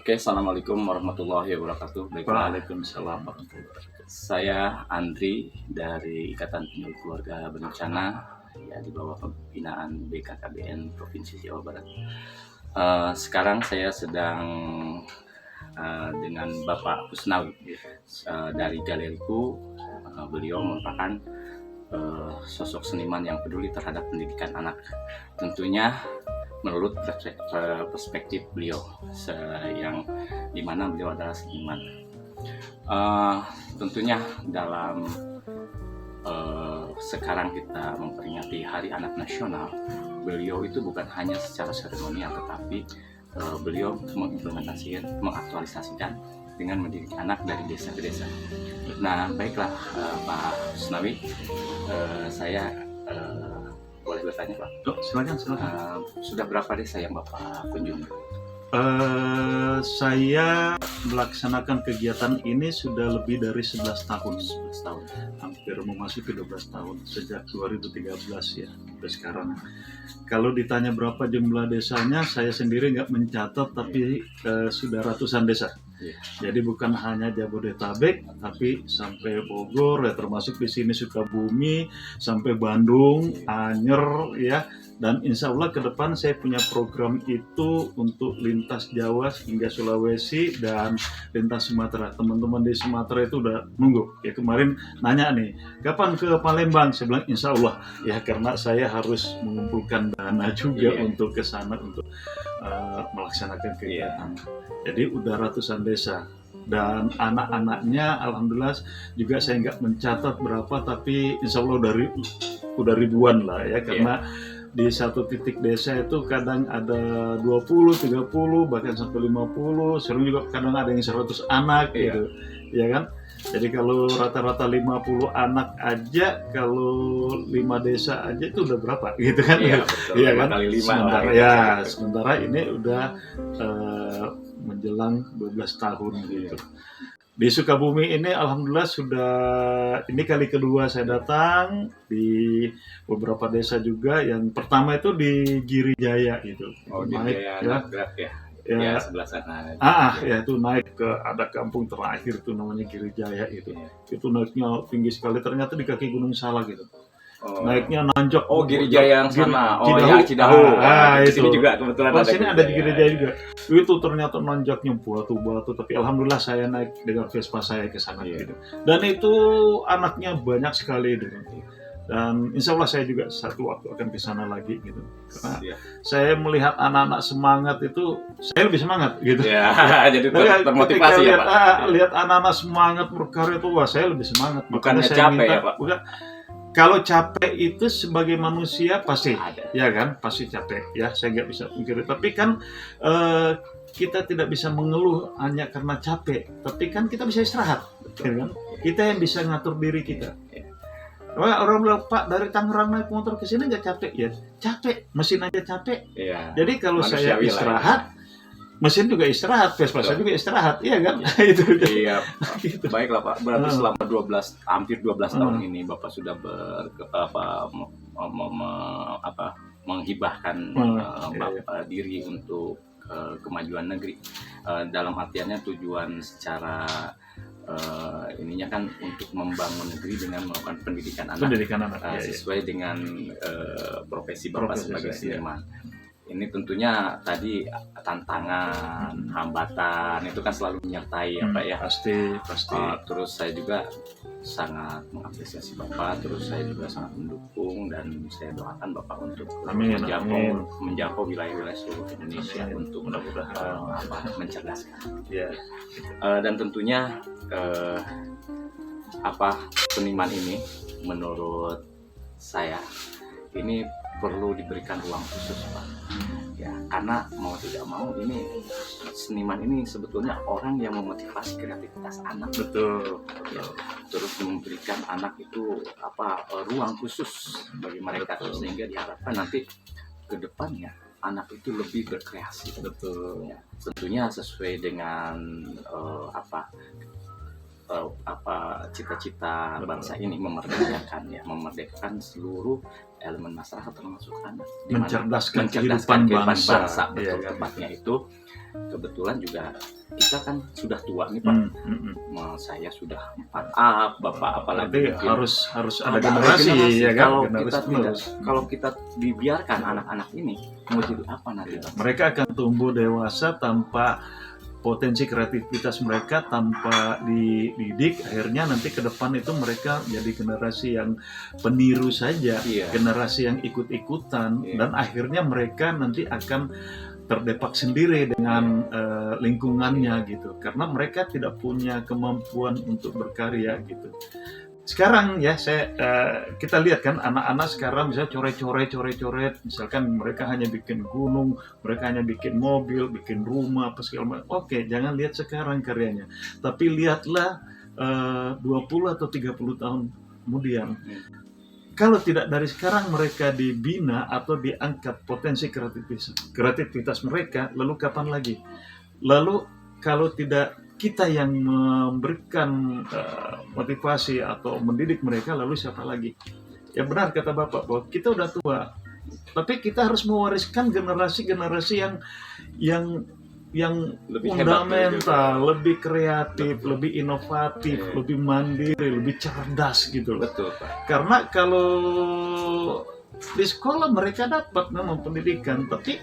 Oke, Assalamualaikum warahmatullahi wabarakatuh. Baiklah, Waalaikumsalam warahmatullahi wabarakatuh. saya Andri dari Ikatan Penyuluh Keluarga Berencana, ya di bawah pembinaan BKKBN Provinsi Jawa Barat. Sekarang saya sedang dengan Bapak Kusnawi dari Galeriku. Beliau merupakan sosok seniman yang peduli terhadap pendidikan anak. Tentunya menurut perspektif beliau, yang dimana beliau adalah seniman. Tentunya dalam sekarang kita memperingati Hari Anak Nasional, beliau itu bukan hanya secara seremonial, tetapi beliau mengaktualisasikan dengan mendidik anak dari desa ke desa. Nah, baiklah Pak Kusnawi, saya boleh bertanya Pak? Silakan. Sudah berapa desa yang Bapak kunjungi? Saya melaksanakan kegiatan ini sudah lebih dari 11 tahun. 11 tahun. Hampir memasuki 12 tahun, sejak 2013 ya, sampai sekarang. Kalau ditanya berapa jumlah desanya, saya sendiri nggak mencatat, tapi sudah ratusan desa. Jadi bukan hanya Jabodetabek, tapi sampai Bogor, ya, termasuk di sini Sukabumi, sampai Bandung, Anyer, ya. Dan insya Allah ke depan saya punya program itu untuk lintas Jawa hingga Sulawesi dan lintas Sumatera. Teman-teman di Sumatera itu udah nunggu. Ya kemarin nanya nih, kapan ke Palembang? Saya bilang insya Allah. Ya karena saya harus mengumpulkan dana juga untuk ke sana untuk melaksanakan kegiatan. Jadi udah ratusan desa. Dan anak-anaknya alhamdulillah juga saya nggak mencatat berapa, tapi insya Allah udah ribuan lah ya, karena di satu titik desa itu kadang ada 20, 30, bahkan sampai 50, sering juga kadang ada yang 100 anak gitu, ya kan? Jadi kalau rata-rata 50 anak aja, kalau 5 desa aja itu udah berapa gitu kan? Iya, betul. Iya kan? Kali 5 Sementara ini udah menjelang 12 tahun gitu. Di Sukabumi ini alhamdulillah ini kali kedua saya datang, di beberapa desa juga. Yang pertama itu di Giri Jaya gitu. Giri Jaya ya sebelah sana. Ya itu naik ke ada kampung terakhir itu namanya Giri Jaya itu. Itu naiknya tinggi sekali, ternyata di kaki Gunung Salak gitu. Naiknya nanjak. Giri Jaya yang sana. Cidahu. Di sini juga kebetulan ada. Di sini ada di Giri Jaya juga. Itu ternyata nanjaknya batu-batu, tapi alhamdulillah saya naik dengan Vespa saya ke sana gitu. Dan itu anaknya banyak sekali gitu. Dan insya Allah saya juga satu waktu akan ke sana lagi gitu. Karena saya melihat anak-anak semangat itu, saya lebih semangat gitu. Jadi termotivasi ya Pak. Lihat anak-anak semangat berkarya itu, wah saya lebih semangat. Bukannya capek ya Pak? Kalau capek itu sebagai manusia pasti ada, ya kan, pasti capek ya, saya nggak bisa pungkiri. Tapi kan kita tidak bisa mengeluh hanya karena capek, tapi kan kita bisa istirahat, ya kan? Kita yang bisa ngatur diri kita. Orang bilang, Pak dari Tangerang naik motor ke sini nggak capek? Ya capek, mesin aja capek. Jadi kalau saya istirahat, mesin juga istirahat, Vespa saya juga istirahat, iya kan? Itu. Iya. Gitu. Baiklah Pak, berarti selama hampir 12 tahun ini Bapak sudah menghibahkan Bapak diri untuk kemajuan negeri. Dalam artiannya tujuan secara ininya kan untuk membangun negeri dengan melakukan pendidikan anak sesuai dengan profesi Bapak sebagai seniman. Ini tentunya tadi tantangan, hambatan itu kan selalu menyertai ya Pak ya. Pasti. Terus saya juga sangat mengapresiasi Bapak, terus saya juga sangat mendukung, dan saya doakan Bapak untuk menjangkau wilayah-wilayah seluruh Indonesia untuk mencerdaskan. Dan tentunya seniman ini menurut saya ini perlu diberikan ruang khusus Pak. Ya, karena mau tidak mau ini seniman ini sebetulnya orang yang memotivasi kreativitas anak. Betul. Terus memberikan anak itu ruang khusus bagi mereka, sehingga diharapkan nanti ke depannya anak itu lebih berkreasi. Betul. Ya, tentunya sesuai dengan cita-cita bangsa ini, memerdekakan seluruh elemen masyarakat termasuk anak, di mana Mencerdaskan kehidupan bangsa. betul, Iya kan? tepatnya itu. Kebetulan juga kita kan sudah tua nih Pak. Saya sudah 4 Bapak apalagi Berarti mungkin harus ada generasi ya kan? kalau Generasi kita tidak, penerus. kalau kita dibiarkan anak-anak ini mau jadi apa nanti Pak? Mereka akan tumbuh dewasa tanpa potensi kreativitas mereka, tanpa dididik. Akhirnya nanti ke depan itu mereka jadi generasi yang peniru saja, Iya. generasi yang ikut-ikutan, Iya. dan akhirnya mereka nanti akan terdepak sendiri dengan lingkungannya gitu, karena mereka tidak punya kemampuan untuk berkarya gitu. Sekarang ya kita lihat kan anak-anak sekarang misalnya coret-coret, misalkan mereka hanya bikin gunung, mereka hanya bikin mobil, bikin rumah apa segala macam. Oke, jangan lihat sekarang karyanya, tapi lihatlah 20 atau 30 tahun kemudian. Kalau tidak dari sekarang mereka dibina atau diangkat potensi kreativitas mereka, lalu kapan lagi? Lalu kalau tidak kita yang memberikan motivasi atau mendidik mereka, lalu siapa lagi? Ya benar kata Bapak bahwa kita udah tua, tapi kita harus mewariskan generasi-generasi yang Lebih fundamental, lebih kreatif, lebih inovatif, lebih mandiri, lebih cerdas gitu loh. Betul Pak. Karena kalau di sekolah mereka dapat memang pendidikan, tapi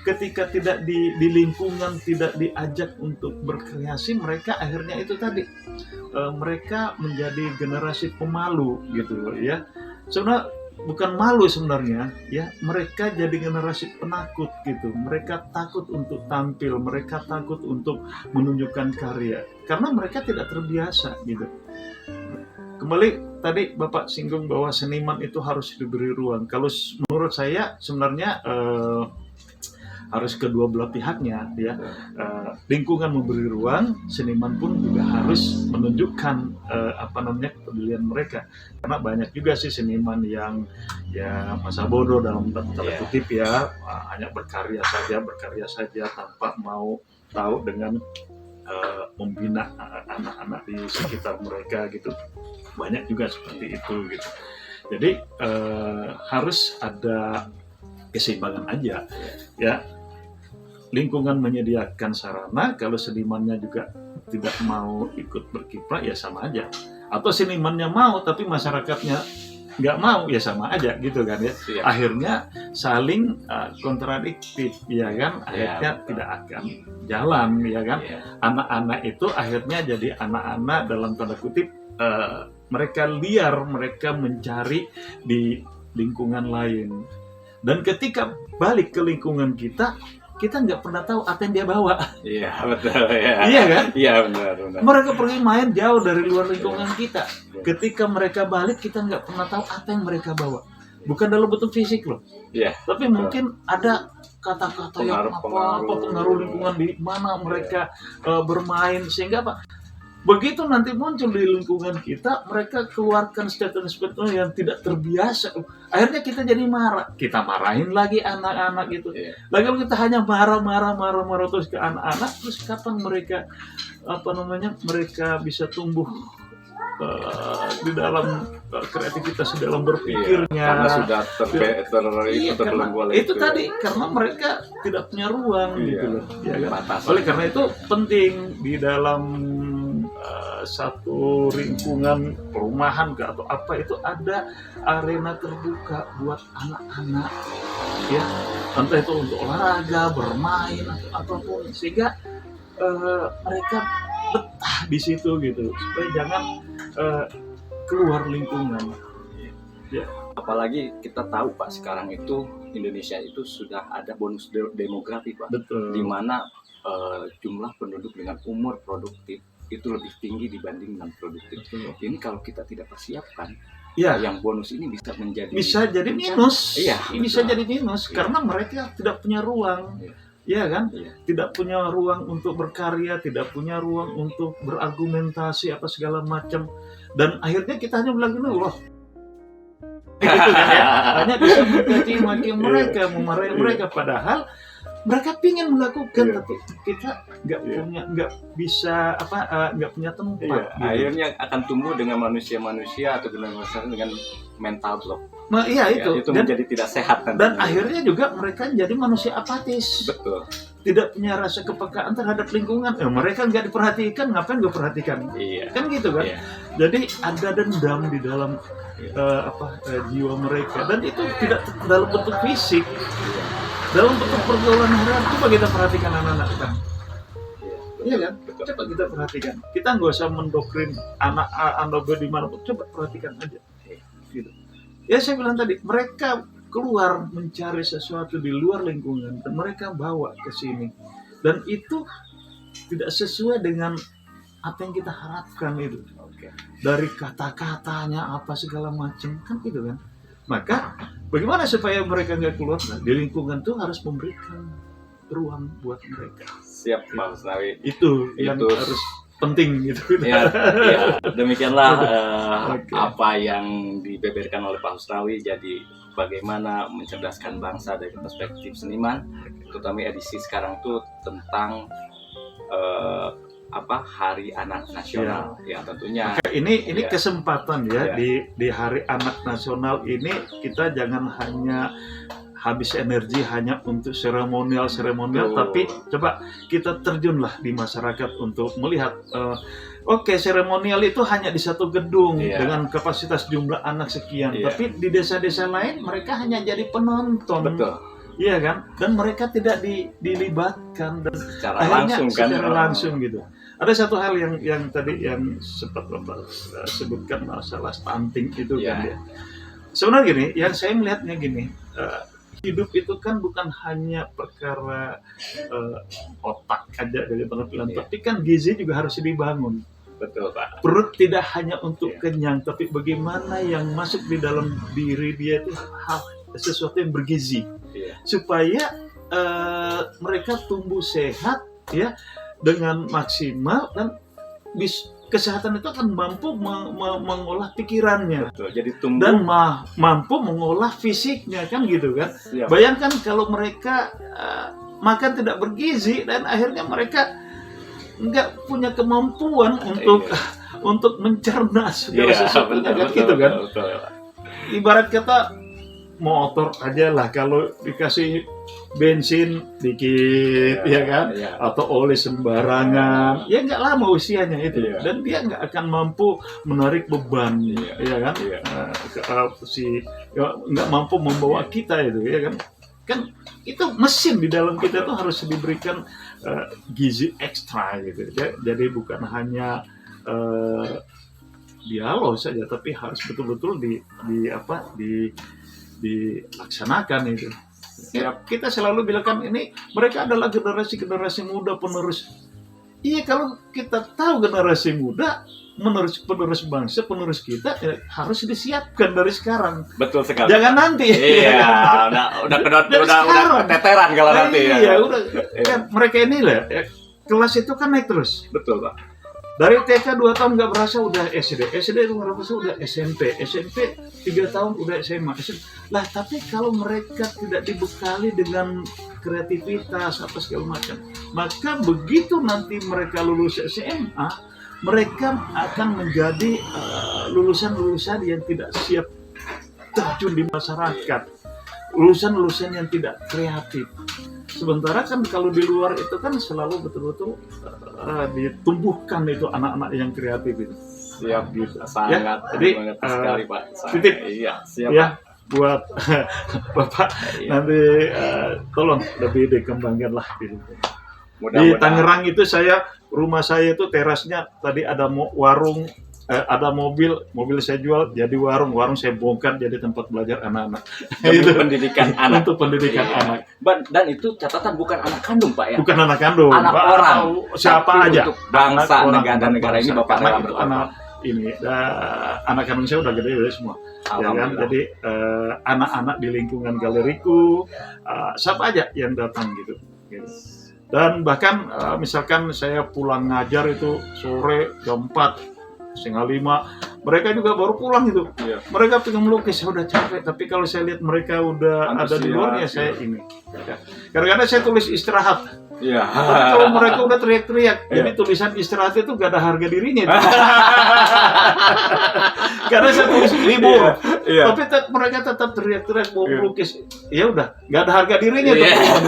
ketika tidak di lingkungan, tidak diajak untuk berkreasi, mereka akhirnya itu tadi mereka menjadi generasi pemalu gitu loh ya. Sebenarnya bukan malu sebenarnya ya, mereka jadi generasi penakut gitu. Mereka takut untuk tampil, mereka takut untuk menunjukkan karya karena mereka tidak terbiasa gitu. Kembali tadi Bapak singgung bahwa seniman itu harus diberi ruang. Kalau menurut saya sebenarnya harus kedua belah pihaknya ya. Lingkungan memberi ruang, seniman pun juga harus menunjukkan kepedulian mereka. Karena banyak juga sih seniman yang ya masa bodoh dalam tanda kutip ya, hanya berkarya saja tanpa mau tahu dengan membina anak-anak di sekitar mereka gitu. Banyak juga seperti itu gitu. Jadi harus ada keseimbangan aja ya. Lingkungan menyediakan sarana, kalau senimannya juga tidak mau ikut berkiprah ya sama aja. Atau senimannya mau tapi masyarakatnya nggak mau ya sama aja gitu kan ya. Akhirnya saling kontradiktif ya kan. Akhirnya tidak akan jalan ya kan. Anak-anak itu akhirnya jadi anak-anak dalam tanda kutip mereka liar, mereka mencari di lingkungan lain. Dan ketika balik ke lingkungan kita nggak pernah tahu apa yang dia bawa. Iya betul ya. Iya kan? Iya benar. Mereka pergi main jauh dari luar lingkungan kita. Ketika mereka balik kita nggak pernah tahu apa yang mereka bawa. Bukan dalam bentuk fisik loh. Iya. Tapi mungkin ada kata-kata yang pengaruh lingkungan di mana mereka bermain sehingga begitu nanti muncul di lingkungan kita, mereka keluarkan statement-statement yang tidak terbiasa. Akhirnya kita jadi marah. Kita marahin lagi anak-anak gitu. Lalu kita hanya marah terus ke anak-anak. Terus kapan mereka mereka bisa tumbuh di dalam kreativitas, di dalam berpikirnya. Karena sudah terbelenggu itu tadi karena mereka tidak punya ruang gitu loh. Ya kan? Oleh karena itu penting di dalam satu lingkungan perumahan atau apa itu ada arena terbuka buat anak-anak ya, entah itu untuk olahraga, bermain atau apapun, sehingga mereka betah di situ gitu, supaya jangan keluar lingkungan ya. Apalagi kita tahu Pak, sekarang itu Indonesia itu sudah ada bonus demografi Pak. Betul. Di mana jumlah penduduk dengan umur produktif itu lebih tinggi dibanding non produktif. Betul. Ini kalau kita tidak persiapkan, ya, yang bonus ini bisa jadi minus. Iya, bisa jadi minus karena mereka tidak punya ruang. Iya kan? Tidak punya ruang untuk berkarya, tidak punya ruang untuk berargumentasi apa segala macam. Dan akhirnya kita hanya bilang gini loh. Gitu kan ya. Hanya bisa mencaci maki mereka, memarahi mereka, padahal mereka pingin melakukan, Iya. tapi kita nggak Iya. punya, nggak bisa nggak punya tempat. Iya, gitu. akhirnya akan tumbuh dengan manusia-manusia atau dengan mental block. Nah, iya Ya, itu. itu menjadi tidak sehat Dan nantinya. akhirnya juga mereka jadi manusia apatis, Betul. tidak punya rasa kepekaan terhadap lingkungan. Mereka nggak diperhatikan, ngapain gue perhatikan? Iya. Kan gitu kan? Iya. Jadi ada dendam di dalam jiwa mereka, dan itu tidak dalam bentuk fisik, Iya. dalam bentuk pergaulan harian. Coba kita perhatikan anak-anak kita. Iya kan? Betul. Coba kita perhatikan. Kita nggak usah mendoktrin anak dimanapun. Coba perhatikan aja. Gitu. Ya saya bilang tadi, mereka keluar mencari sesuatu di luar lingkungan dan mereka bawa ke sini. Dan itu tidak sesuai dengan apa yang kita harapkan itu. Oke. Dari kata-katanya apa segala macam, kan gitu kan. Maka bagaimana supaya mereka nggak keluar? Nah, di lingkungan tuh harus memberikan ruang buat mereka. Siap, Pak Husnawi. Itu yang Itu- harus penting gitu. Ya, demikianlah Oke. apa yang dibeberkan oleh Pak Husnawi. Jadi bagaimana mencerdaskan bangsa dari perspektif seniman, terutama edisi sekarang tuh tentang Hari Anak Nasional. Ya tentunya. Ini Iya. kesempatan ya, Iya. di Hari Anak Nasional ini kita jangan hanya habis energi hanya untuk seremonial, Betul. tapi coba kita terjunlah di masyarakat untuk melihat. Oke, seremonial itu hanya di satu gedung Iya. dengan kapasitas jumlah anak sekian, Iya. tapi di desa-desa lain mereka hanya jadi penonton, Betul. iya kan? Dan mereka tidak dilibatkan dan Secara akhirnya langsung kan. secara langsung gitu. Ada satu hal yang tadi yang sempat Bapak sebutkan, masalah stunting itu Iya. kan ya. Sebenarnya gini, yang saya melihatnya gini, hidup itu kan bukan hanya perkara otak aja dari penampilan, Iya. tapi kan gizi juga harus dibangun. Betul, Pak. Perut tidak hanya untuk Iya. kenyang, tapi bagaimana yang masuk di dalam diri dia itu sesuatu yang bergizi, Iya. supaya mereka tumbuh sehat ya dengan maksimal, dan kesehatan itu akan mampu mengolah pikirannya Betul. Jadi tumbuh. dan mampu mengolah fisiknya, kan gitu kan. Siap. Bayangkan kalau mereka makan tidak bergizi dan akhirnya mereka nggak punya kemampuan untuk Iya. untuk mencerna segala Iya, sesuatunya, betul, kan gitu kan. betul, betul. Ibarat kata motor aja lah, kalau dikasih bensin dikit ya kan, Iya. atau oli sembarangan, ya nggak lama usianya itu. Iya. Dan dia nggak akan mampu menarik beban, Iya. ya kan. Iya. Nggak mampu membawa kita itu, ya kan itu mesin di dalam kita tuh harus diberikan gizi ekstra gitu ya. Jadi bukan hanya dialog saja, tapi harus betul-betul dilaksanakan itu. Ya, kita selalu bilangkan ini mereka adalah generasi muda penerus. Iya, kalau kita tahu generasi muda penerus bangsa, penerus kita, ya, harus disiapkan dari sekarang. Betul sekali. Jangan nanti. Iya, udah keteteran kalau nanti ya. Iya, udah. Kan mereka ini lah, ya, kelas itu kan naik terus. Betul, Pak. Dari TK 2 tahun nggak berasa udah SD 2 berasa udah SMP 3 tahun udah SMA. Lah, tapi kalau mereka tidak dibekali dengan kreativitas apa segala macam, maka begitu nanti mereka lulus SMA, mereka akan menjadi lulusan-lulusan yang tidak siap terjun di masyarakat, lulusan-lulusan yang tidak kreatif. Sementara kan kalau di luar itu kan selalu betul-betul ditumbuhkan itu anak-anak yang kreatif itu. Siap, Gitu. sangat jadi, banget sekali, Pak. titip. Iya, siap. Ya, buat Bapak Iya. nanti tolong lebih dikembangkan lah gitu. Di Mudah-mudahan. Tangerang itu rumah saya itu terasnya tadi ada warung, ada mobil saya jual jadi warung saya bongkar jadi tempat belajar anak-anak. Demi Itu. pendidikan anak. Untuk pendidikan Iya. anak. Dan itu catatan bukan anak kandung, Pak ya. Bukan anak kandung, Anak Pak. orang. Siapa Tapi aja. untuk bangsa, Anak orang, negara dan negara ini bangsa. Bapak Karena rela itu berkorban. anak ini, anak kandung saya udah gede udah semua. Ya kan? Alhamdulillah. Jadi anak-anak di lingkungan galeriku, siapa aja yang datang gitu. Dan bahkan misalkan saya pulang ngajar itu sore jam 4, 4:30. Mereka juga baru pulang itu. Iya. Mereka pengen melukis, saya udah capek. Tapi kalau saya lihat mereka udah ada di luar, ya Antusias, saya ini. Kadang-kadang saya tulis istirahat. Iya. Tapi kalau mereka udah teriak-teriak, Iya. jadi tulisan istirahat itu gak ada harga dirinya. Itu. Karena saya tulis libur, Iya. tapi mereka tetap teriak-teriak mau melukis. Ya udah, gak ada harga dirinya. Iya. Tuh.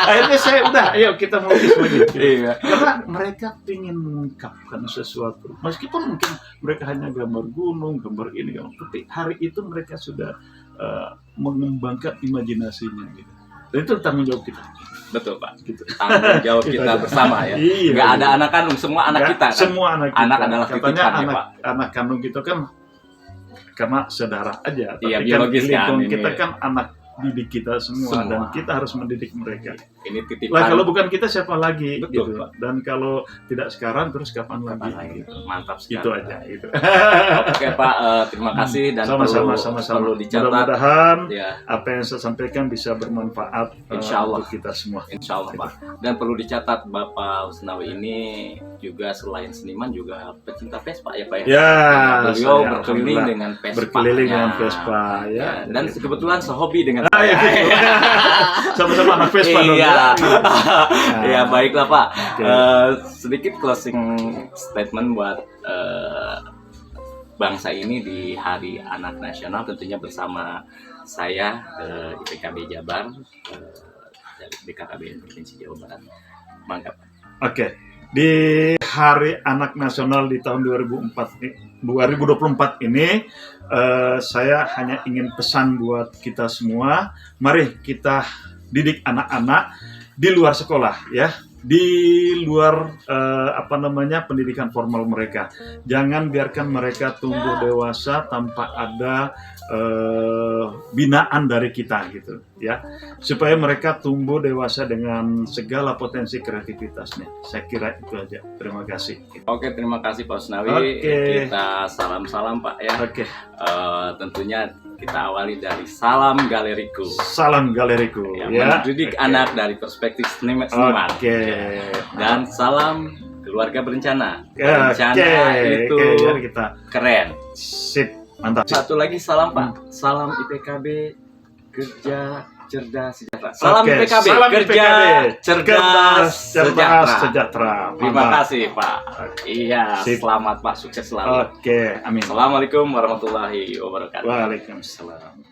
Akhirnya saya udah, ayo kita melukis lagi. Iya. Karena mereka ingin mengungkapkan sesuatu, meskipun mungkin mereka hanya gambar gunung, gambar ini, tapi hari itu mereka sudah mengembangkan imajinasinya. Gitu. Dan itu tanggung jawab kita. Betul Pak. Gitu. Tanggung jawab Itu kita aja. bersama ya. Iya, Nggak ada iya. anak kandung, semua anak Nggak, kita kan. Semua anak kita. Anak adalah Katanya titipan ya, anak, Pak. anak kandung kita kan karena saudara aja. Iya, Tapi biologis kan lingkungan ini. kita kan anak didik kita semua, Semua. dan kita harus mendidik mereka. Ini titipan. Lah kalau bukan kita siapa lagi? Betul, gitu. Pak. Dan kalau tidak sekarang terus kapan lagi? lagi. Gitu. Mantap sekali. Itu aja. Gitu. Oke Pak, terima kasih dan Sama-sama, perlu, sama-sama. perlu dicatat. Mudah-mudahan Ya, apa yang saya sampaikan bisa bermanfaat Insya Allah. untuk kita semua. insya Allah Pak. Dan perlu dicatat Bapak Husnawi ini juga selain seniman juga pecinta Vespa ya Pak ya. Ya, Beliau saya berkeliling alhamdulillah dengan Vespa. berkeliling dengan Vespa, ya. Dan kebetulan sehobi dengan Ah, ya, gitu. Sama-sama anak Vespa dong. Iya. ya. Ya baiklah Pak. Oke. Sedikit closing statement buat bangsa ini di Hari Anak Nasional, tentunya bersama saya IPKB Jabar dari BKKBN Provinsi Jawa Barat. Mantap. Oke. Di Hari Anak Nasional di tahun 2024 ini, saya hanya ingin pesan buat kita semua, mari kita didik anak-anak di luar sekolah, ya, di luar pendidikan formal mereka. Jangan biarkan mereka tumbuh dewasa tanpa ada binaan dari kita, gitu, ya, supaya mereka tumbuh dewasa dengan segala potensi kreativitasnya. Saya kira itu aja. Terima kasih. Oke, terima kasih Pak Husnawi. Oke. Kita salam-salam Pak ya. Oke, Tentunya kita awali dari salam galeriku. salam galeriku, Ya, ya. mendidik Oke. anak dari perspektif seniman. Oke. Dan salam keluarga berencana. Oke, Berencana itu oke, jadi kita keren. sip, mantap. Satu lagi salam Pak. Salam IPKB kerja cerdas sejahtera. Salam Oke, IPKB salam kerja IPKB, cerdas sejahtera. sejahtera. Terima Mantap. kasih Pak. Iya, Sip. selamat Pak, sukses selalu. Oke, amin. Assalamualaikum warahmatullahi wabarakatuh. Waalaikumsalam.